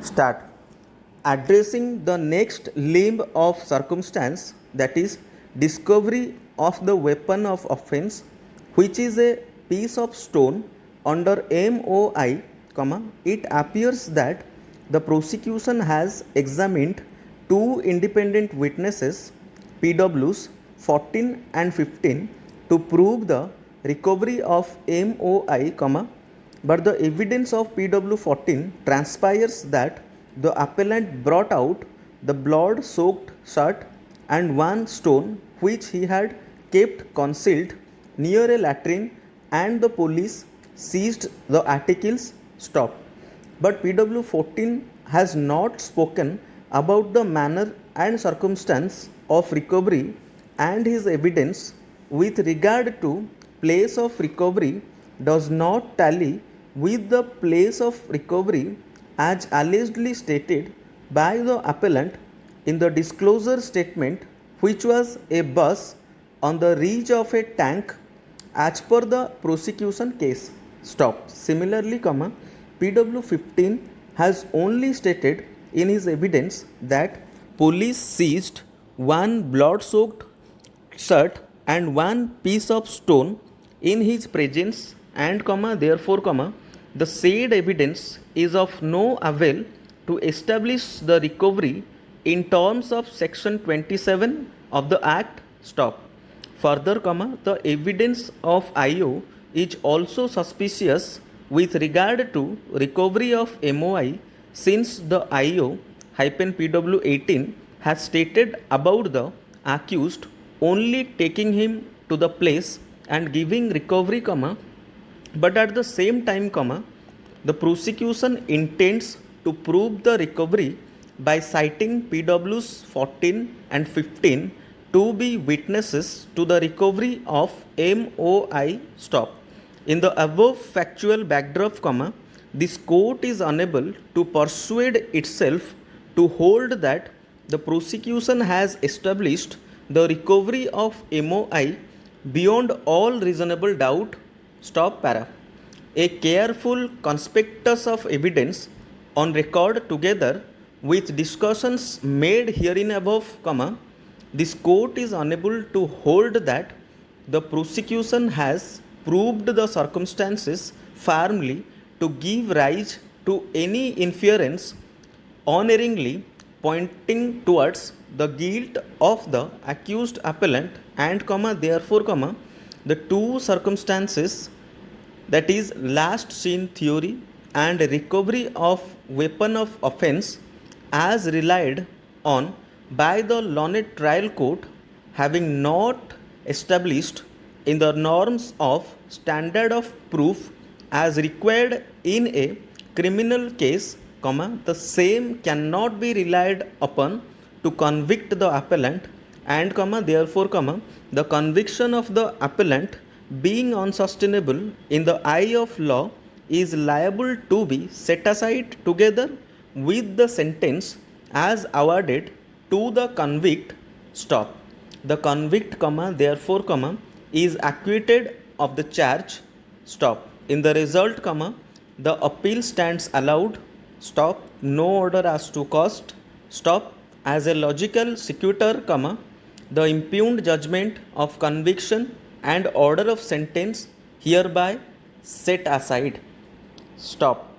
Start. Addressing the next limb of circumstance, that is discovery of the weapon of offense, which is a piece of stone under MOI, it appears that the prosecution has examined two independent witnesses, PWs 14 and 15, to prove the recovery of MOI, but the evidence of PW 14 transpires that the appellant brought out the blood soaked shirt and one stone which he had kept concealed near a latrine, and the police seized the articles. Stop. But PW 14 has not spoken about the manner and circumstance of recovery, and his evidence with regard to place of recovery does not tally with the place of recovery as allegedly stated by the appellant in the disclosure statement, which was a bus on the ridge of a tank as per the prosecution case. Stop. Similarly, PW 15 has only stated in his evidence that police seized one blood soaked shirt and one piece of stone in his presence, and therefore the said evidence is of no avail to establish the recovery in terms of section 27 of the act. Stop. Further, the evidence of IO is also suspicious with regard to recovery of MOI, since the IO -PW 18 has stated about the accused only taking him to the place and giving recovery, but at the same time, the prosecution intends to prove the recovery by citing PWs 14 and 15 to be witnesses to the recovery of MOI. Stop. In the above factual backdrop, this court is unable to persuade itself to hold that the prosecution has established the recovery of MOI beyond all reasonable doubt. Stop. Para. A careful conspectus of evidence on record, together with discussions made herein above, this court is unable to hold that the prosecution has proved the circumstances firmly to give rise to any inference unerringly pointing towards the guilt of the accused appellant, and therefore the two circumstances, that is last seen theory and recovery of weapon of offense as relied on by the learned trial court, having not established in the norms of standard of proof as required in a criminal case, the same cannot be relied upon to convict the appellant, and therefore the conviction of the appellant, being unsustainable in the eye of law, is liable to be set aside together with the sentence as awarded to the convict. Stop. The convict, therefore is acquitted of the charge. Stop. In the result, the appeal stands allowed. Stop. No order as to cost. Stop. As a logical sequitur, the impugned judgment of conviction and order of sentence hereby set aside. Stop.